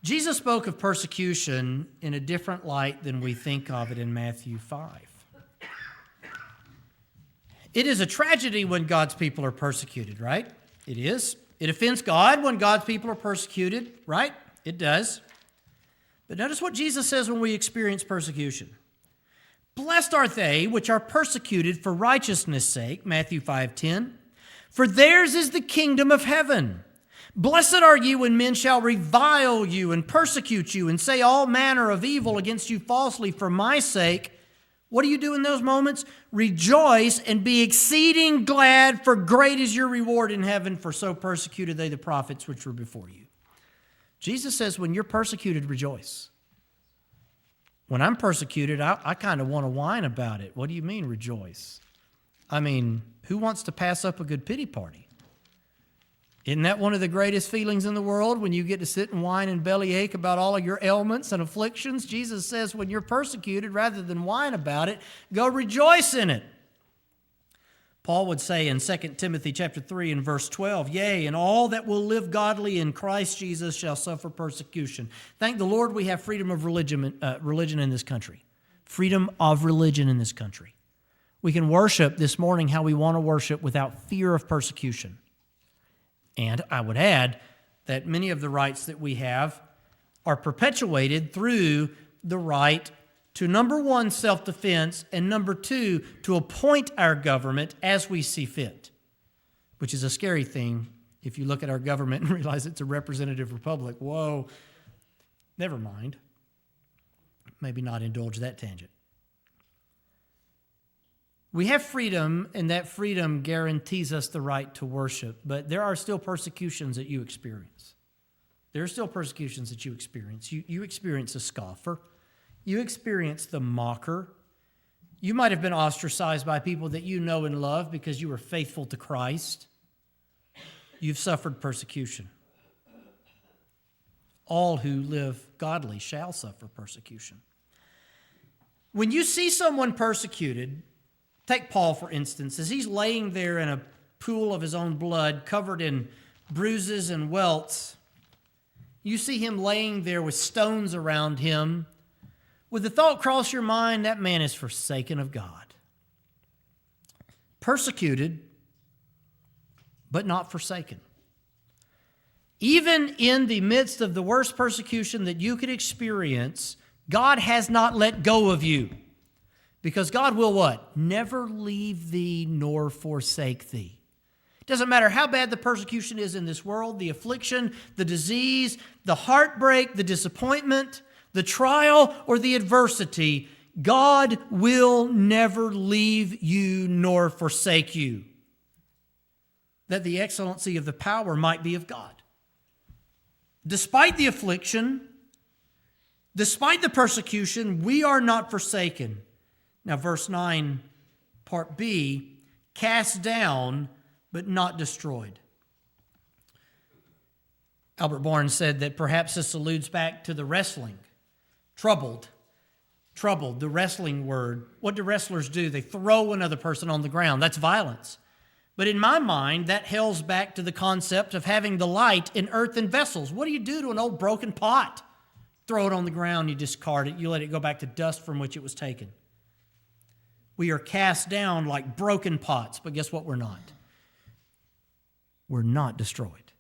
Jesus spoke of persecution in a different light than we think of it in Matthew 5. It is a tragedy when God's people are persecuted, right? It is. It offends God when God's people are persecuted, right? It does. But notice what Jesus says when we experience persecution. Blessed are they which are persecuted for righteousness' sake, Matthew 5:10. For theirs is the kingdom of heaven. Blessed are you when men shall revile you and persecute you and say all manner of evil against you falsely for my sake. What do you do in those moments? Rejoice and be exceeding glad, for great is your reward in heaven, for so persecuted they the prophets which were before you. Jesus says when you're persecuted, rejoice. When I'm persecuted, I kind of want to whine about it. What do you mean, rejoice? I mean, who wants to pass up a good pity party? Isn't that one of the greatest feelings in the world, when you get to sit and whine and bellyache about all of your ailments and afflictions? Jesus says when you're persecuted, rather than whine about it, go rejoice in it. Paul would say in 2 Timothy chapter 3 and verse 12, "Yea, and all that will live godly in Christ Jesus shall suffer persecution." Thank the Lord we have freedom of religion in this country. Freedom of religion in this country. We can worship this morning how we want to worship without fear of persecution. And I would add that many of the rights that we have are perpetuated through the right to, number one, self-defense, and number two, to appoint our government as we see fit, which is a scary thing if you look at our government and realize it's a representative republic. Whoa, never mind. Maybe not indulge that tangent. We have freedom, and that freedom guarantees us the right to worship, but there are still persecutions that you experience. There are still persecutions that you experience. You experience a scoffer. You experience the mocker. You might have been ostracized by people that you know and love because you were faithful to Christ. You've suffered persecution. All who live godly shall suffer persecution. When you see someone persecuted, take Paul, for instance, as he's laying there in a pool of his own blood, covered in bruises and welts. You see him laying there with stones around him. Would the thought cross your mind, that man is forsaken of God? Persecuted, but not forsaken. Even in the midst of the worst persecution that you could experience, God has not let go of you. Because God will what? Never leave thee nor forsake thee. It doesn't matter how bad the persecution is in this world, the affliction, the disease, the heartbreak, the disappointment, the trial, or the adversity, God will never leave you nor forsake you. That the excellency of the power might be of God. Despite the affliction, despite the persecution, we are not forsaken. Now, verse 9, part B, cast down, but not destroyed. Albert Barnes said that perhaps this alludes back to the wrestling. Troubled, the wrestling word. What do wrestlers do? They throw another person on the ground. That's violence. But in my mind, that hails back to the concept of having the light in earthen vessels. What do you do to an old broken pot? Throw it on the ground, you discard it, you let it go back to dust from which it was taken. We are cast down like broken pots, but guess what? We're not. We're not destroyed.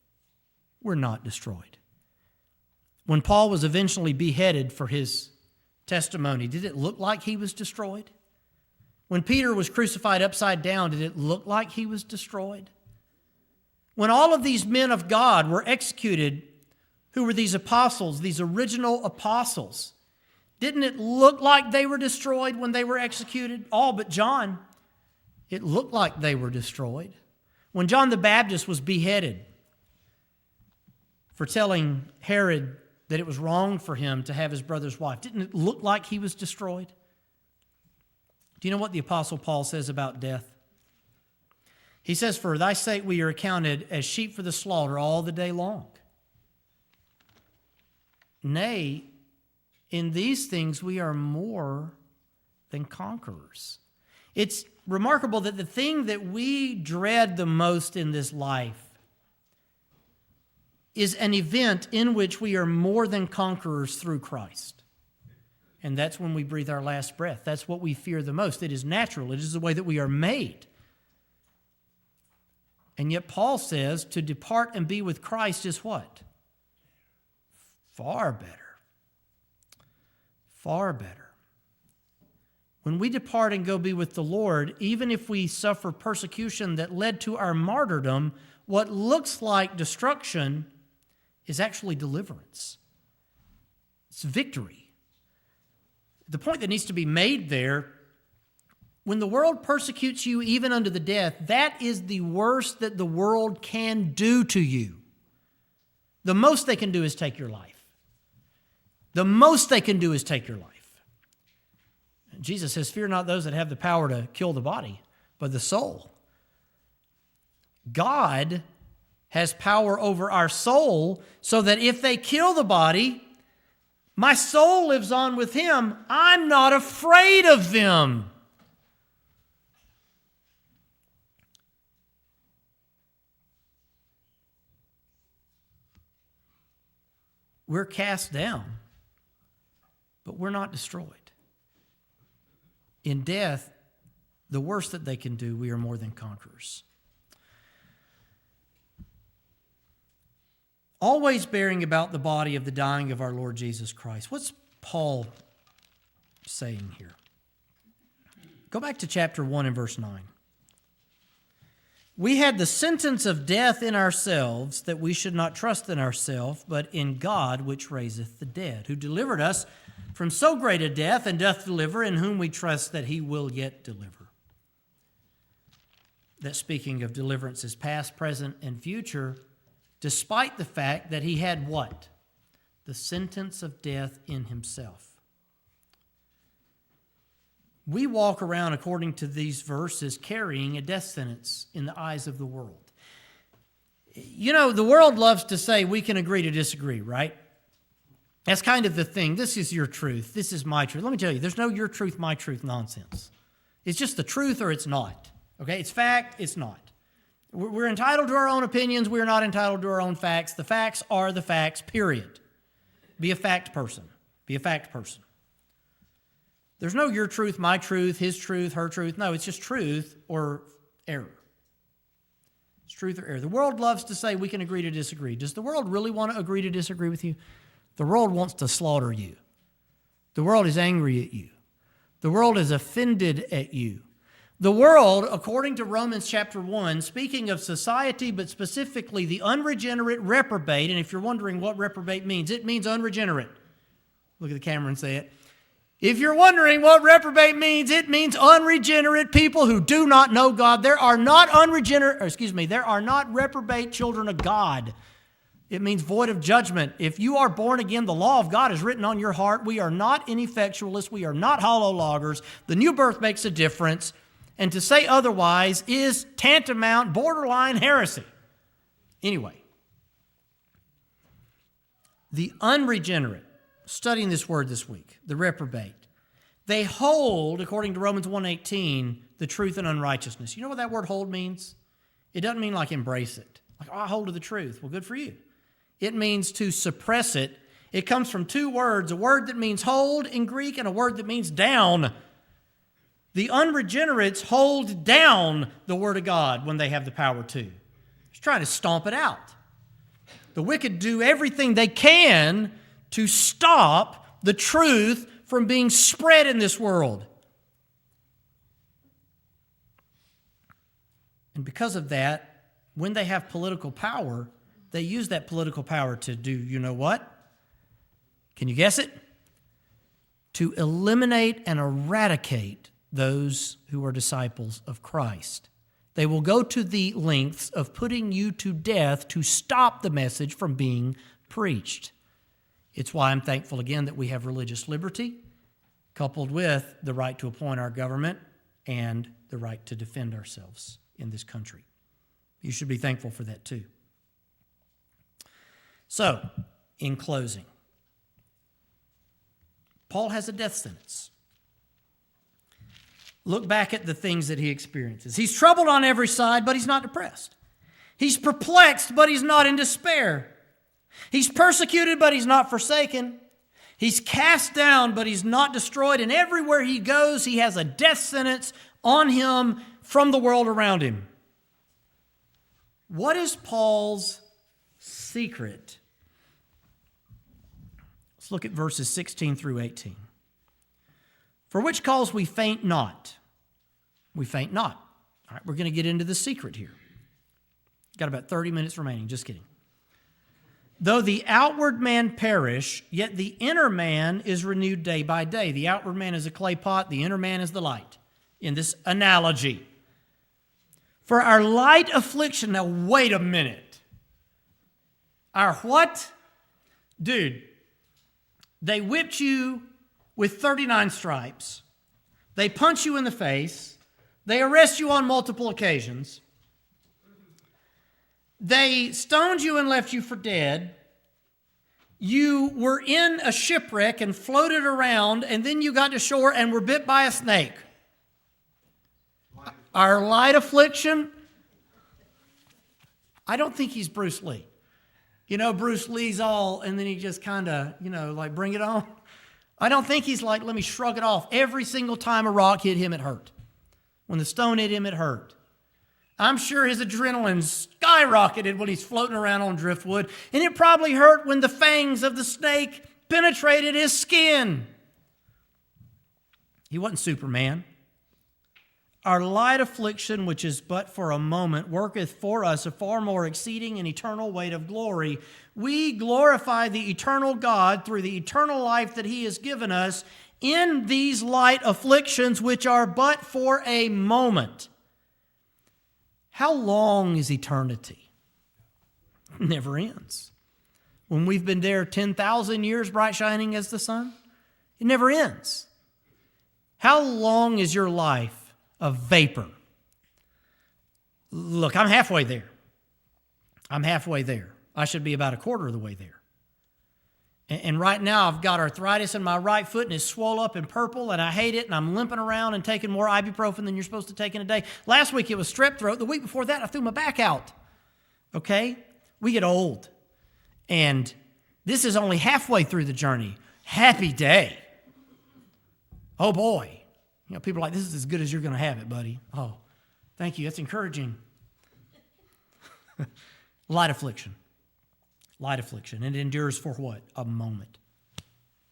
We're not destroyed. When Paul was eventually beheaded for his testimony, did it look like he was destroyed? When Peter was crucified upside down, did it look like he was destroyed? When all of these men of God were executed, who were these apostles, these original apostles, didn't it look like they were destroyed when they were executed? All but John. It looked like they were destroyed. When John the Baptist was beheaded for telling Herod that it was wrong for him to have his brother's wife, didn't it look like he was destroyed? Do you know what the Apostle Paul says about death? He says, "For thy sake we are accounted as sheep for the slaughter all the day long. Nay, in these things we are more than conquerors." It's remarkable that the thing that we dread the most in this life is an event in which we are more than conquerors through Christ. And that's when we breathe our last breath. That's what we fear the most. It is natural. It is the way that we are made. And yet Paul says to depart and be with Christ is what? Far better. Far better. When we depart and go be with the Lord, even if we suffer persecution that led to our martyrdom, what looks like destruction is actually deliverance. It's victory. The point that needs to be made there, when the world persecutes you even unto the death, that is the worst that the world can do to you. The most they can do is take your life. The most they can do is take your life. Jesus says, "Fear not those that have the power to kill the body, but the soul." God has power over our soul so that if they kill the body, my soul lives on with him. I'm not afraid of them. we're cast down, but we're not destroyed. In death, the worst that they can do, we are more than conquerors. Always bearing about the body of the dying of our Lord Jesus Christ. What's Paul saying here? Go back to chapter 1 and verse 9. We had the sentence of death in ourselves, that we should not trust in ourselves, but in God which raiseth the dead, who delivered us from so great a death, and doth deliver, in whom we trust that he will yet deliver. That speaking of deliverances past, present, and future, despite the fact that he had what? The sentence of death in himself. We walk around, according to these verses, carrying a death sentence in the eyes of the world. You know, the world loves to say we can agree to disagree, right? That's kind of the thing. This is your truth. This is my truth. Let me tell you, there's no your truth, my truth nonsense. It's just the truth or it's not. Okay? It's fact, it's not. We're entitled to our own opinions. We're not entitled to our own facts. The facts are the facts, period. Be a fact person. Be a fact person. There's no your truth, my truth, his truth, her truth. No, it's just truth or error. It's truth or error. The world loves to say we can agree to disagree. Does the world really want to agree to disagree with you? The world wants to slaughter you. The world is angry at you. The world is offended at you. The world, according to Romans chapter 1, speaking of society, but specifically the unregenerate reprobate, and if you're wondering what reprobate means, it means unregenerate. Look at the camera and say it. If you're wondering what reprobate means, it means unregenerate people who do not know God. There are not there are not reprobate children of God. It means void of judgment. If you are born again, the law of God is written on your heart. We are not ineffectualists. We are not hollow loggers. The new birth makes a difference. And to say otherwise is tantamount, borderline heresy. Anyway, the unregenerate, studying this word this week, the reprobate, they hold, according to Romans 1:18, the truth and unrighteousness. You know what that word hold means? It doesn't mean like embrace it. Like, oh, I hold to the truth. Well, good for you. It means to suppress it. It comes from two words, a word that means hold in Greek and a word that means down. The unregenerates hold down the Word of God when they have the power to. He's trying to stomp it out. The wicked do everything they can to stop the truth from being spread in this world. And because of that, when they have political power, they use that political power to do, you know what? Can you guess it? To eliminate and eradicate those who are disciples of Christ. They will go to the lengths of putting you to death to stop the message from being preached. It's why I'm thankful again that we have religious liberty, coupled with the right to appoint our government and the right to defend ourselves in this country. You should be thankful for that too. So, in closing, Paul has a death sentence. Look back at the things that he experiences. He's troubled on every side, but he's not depressed. He's perplexed, but he's not in despair. He's persecuted, but he's not forsaken. He's cast down, but he's not destroyed. And everywhere he goes, he has a death sentence on him from the world around him. What is Paul's secret? Let's look at verses 16 through 18. For which cause we faint not. We faint not. All right, we're going to get into the secret here. Got about 30 minutes remaining, just kidding. Though the outward man perish, yet the inner man is renewed day by day. The outward man is a clay pot, the inner man is the light. In this analogy. For our light affliction, now wait a minute. Our what? Dude, they whipped you with 39 stripes. They punch you in the face. They arrest you on multiple occasions. They stoned you and left you for dead. You were in a shipwreck and floated around, and then you got to shore and were bit by a snake. Our light affliction, I don't think he's Bruce Lee. You know, Bruce Lee's all, and then he just kind of, like bring it on. I don't think he's like, let me shrug it off. Every single time a rock hit him, it hurt. When the stone hit him, it hurt. I'm sure his adrenaline skyrocketed when he's floating around on driftwood, and it probably hurt when the fangs of the snake penetrated his skin. He wasn't Superman. Our light affliction, which is but for a moment, worketh for us a far more exceeding and eternal weight of glory. We glorify the eternal God through the eternal life that He has given us in these light afflictions, which are but for a moment. How long is eternity? It never ends. When we've been there 10,000 years, bright shining as the sun, it never ends. How long is your life a vapor? Look, I'm halfway there. I should be about a quarter of the way there. And right now I've got arthritis in my right foot and it's swollen up and purple and I hate it and I'm limping around and taking more ibuprofen than you're supposed to take in a day. Last week it was strep throat. The week before that I threw my back out. Okay? We get old. And this is only halfway through the journey. Happy day. Oh boy. People are like, this is as good as you're going to have it, buddy. Oh, thank you. That's encouraging. Light affliction. Light affliction. And it endures for what? A moment.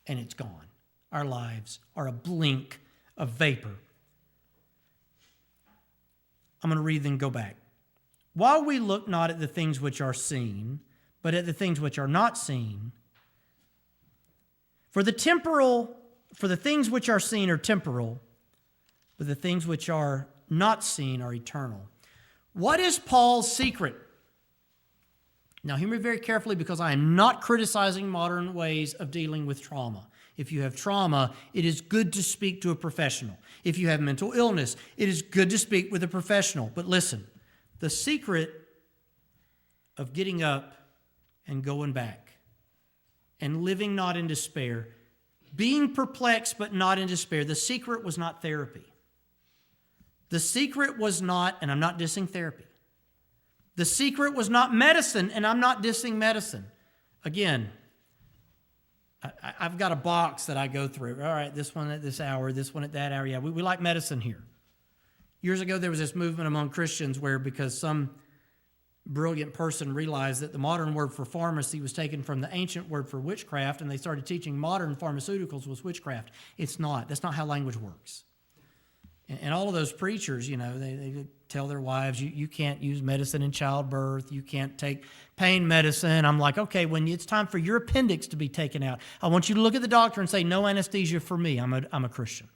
And it's gone. Our lives are a blink of vapor. I'm going to read and go back. While we look not at the things which are seen, but at the things which are not seen, for the things which are seen are temporal, but the things which are not seen are eternal. What is Paul's secret? Now, hear me very carefully because I am not criticizing modern ways of dealing with trauma. If you have trauma, it is good to speak to a professional. If you have mental illness, it is good to speak with a professional. But listen, the secret of getting up and going back and living not in despair, being perplexed but not in despair, the secret was not therapy. The secret was not, and I'm not dissing therapy. The secret was not medicine, and I'm not dissing medicine. Again, I've got a box that I go through. All right, this one at this hour, this one at that hour. Yeah, we like medicine here. Years ago, there was this movement among Christians where because some brilliant person realized that the modern word for pharmacy was taken from the ancient word for witchcraft, and they started teaching modern pharmaceuticals was witchcraft. It's not. That's not how language works. And all of those preachers, they tell their wives, you can't use medicine in childbirth. You can't take pain medicine. I'm like, okay, when it's time for your appendix to be taken out, I want you to look at the doctor and say, no anesthesia for me. I'm a Christian.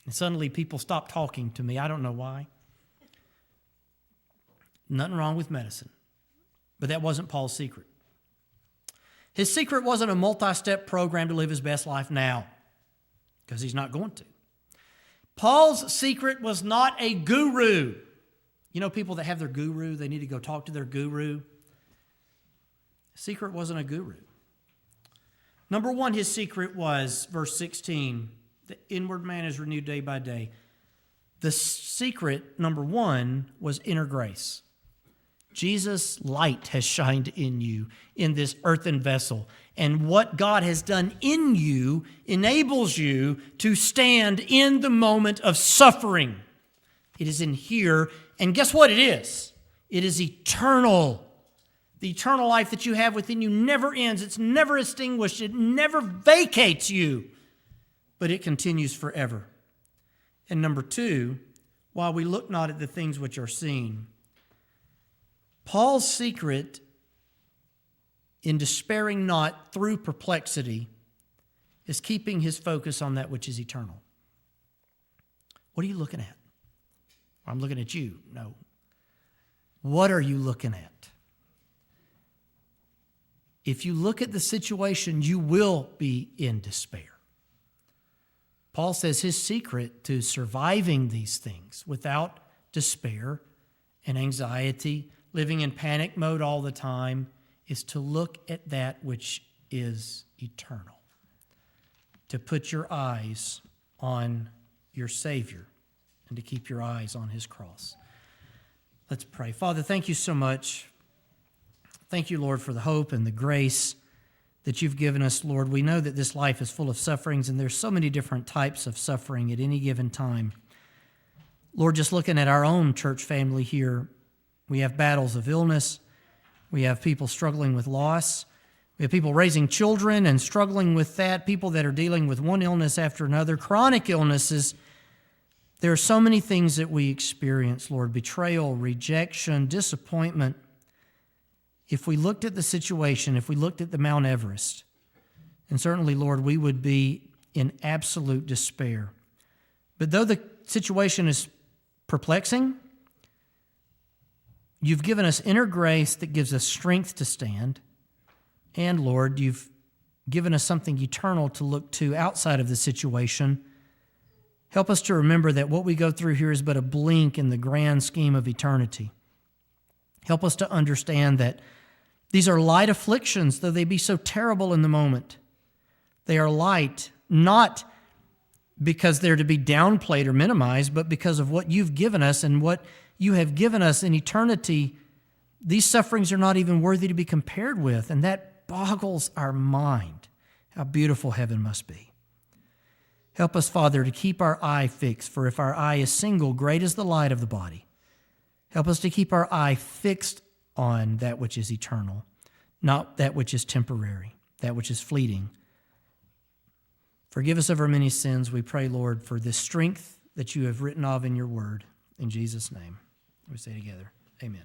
And suddenly people stop talking to me. I don't know why. Nothing wrong with medicine. But that wasn't Paul's secret. His secret wasn't a multi-step program to live his best life now, because he's not going to. Paul's secret was not a guru. You know people that have their guru, they need to go talk to their guru. Secret wasn't a guru. Number one, his secret was, verse 16, the inward man is renewed day by day. The secret, number one, was inner grace. Jesus' light has shined in you in this earthen vessel. And what God has done in you enables you to stand in the moment of suffering. It is in here. And guess what it is? It is eternal. The eternal life that you have within you never ends. It's never extinguished. It never vacates you. But it continues forever. And number two, while we look not at the things which are seen, Paul's secret in despairing not through perplexity is keeping his focus on that which is eternal. What are you looking at? I'm looking at you. No. What are you looking at? If you look at the situation, you will be in despair. Paul says his secret to surviving these things without despair and anxiety, living in panic mode all the time, is to look at that which is eternal. To put your eyes on your Savior and to keep your eyes on his cross. Let's pray. Father, thank you so much Thank you, Lord, for the hope and the grace that you've given us, Lord. We know that this life is full of sufferings, and there's so many different types of suffering at any given time. Lord, just looking at our own church family here, we have battles of illness. We have people struggling with loss. We have people raising children and struggling with that, people that are dealing with one illness after another, chronic illnesses. There are so many things that we experience, Lord, betrayal, rejection, disappointment. If we looked at the situation, if we looked at the Mount Everest, and certainly, Lord, we would be in absolute despair. But though the situation is perplexing, you've given us inner grace that gives us strength to stand. And, Lord, you've given us something eternal to look to outside of the situation. Help us to remember that what we go through here is but a blink in the grand scheme of eternity. Help us to understand that these are light afflictions, though they be so terrible in the moment. They are light, not because they're to be downplayed or minimized, but because of what you've given us and what you have given us in eternity. These sufferings are not even worthy to be compared with, and that boggles our mind. How beautiful heaven must be. Help us, Father, to keep our eye fixed, for if our eye is single, great is the light of the body. Help us to keep our eye fixed on that which is eternal, not that which is temporary, that which is fleeting. Forgive us of our many sins, we pray, Lord, for this strength that you have written of in your word. In Jesus' name, we say together, amen.